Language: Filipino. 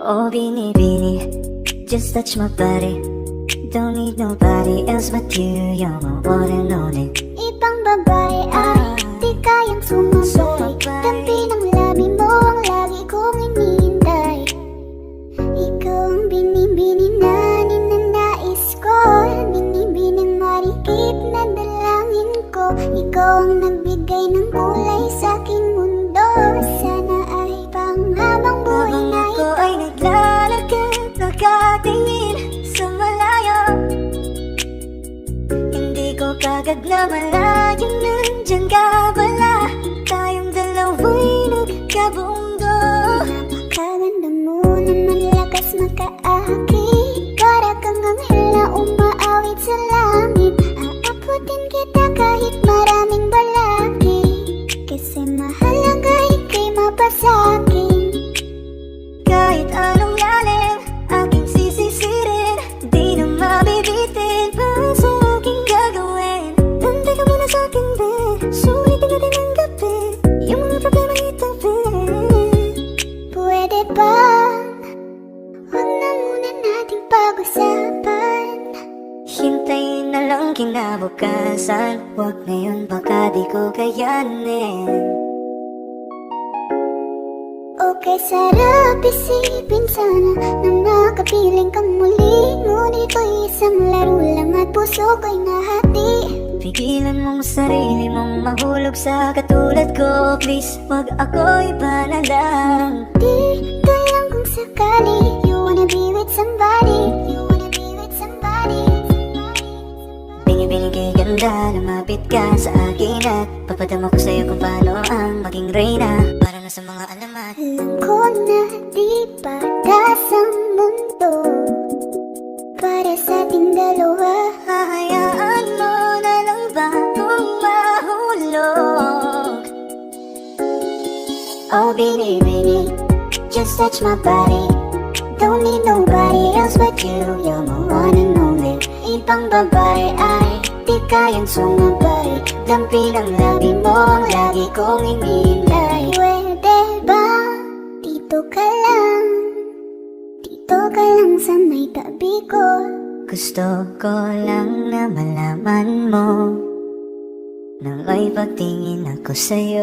Oh, Bini, just touch my body. Don't need nobody else but you. You're my one and only. Ibang babae ay di kayang sumabay. Tabi ng labi mo ang lagi kong inihintay. Ikaw ang binibini na ninanais ko. Binibining marikit na dalangin ko. Ikaw ang nagbigay ng kulay sa aking mundo. Sana ay panghabang buhay na Ako ay naglalakad, nakatingin sa malayo. Hindi ko kagad na malayang nandyan ka pala. Tayong dalawa'y nagkabundo. Napakaganda mo naman, lakas makaakit. Para kang anghel na umaawit sa langit. Aabutin kita kahit maraming balakid. Kasi mahalaga ika'y mapasakin. Kahit anong lalim, aking sisisirin. Di na mabibitin pa sa aking gagawin. Tanda ka muna sa akin, babe. Sulitin natin ang gabi. Yung mga problema itabi. Pwede ba? Huwag na muna nating pag-usapan. Hintayin na lang kinabukasan. Huwag ngayon, baka di ko kayanin. Okay, sarap isipin sana na nakapiling kang muli. Ngunit ito'y isang laro lang at puso ko'y nahati. Pigilan mong sarili mong mahulog sa katulad ko. Please, wag ako'y panalang. Dito lang kung sakali. You wanna be with somebody. You wanna be with somebody. Bini-bini kay ganda, lumapit ka sa akin at papadama ko sa'yo kung paano ang maging reyna. Para na sa mga alamat. Alam ko na di patas ang mundo para sa ating dalawa. Hahayaan mo na lang ba kung mahulog? Oh, Bini, just touch my body. Don't need nobody else but you. You're my one and only. Ibang babae ay di kayang sumabay. Dampi ng labi mo ang lagi kong inihintay. Pwede ba? Dito ka lang. Dito ka lang sa may tabi ko. Gusto ko lang na malaman mo nang may pagtingin ako sa'yo.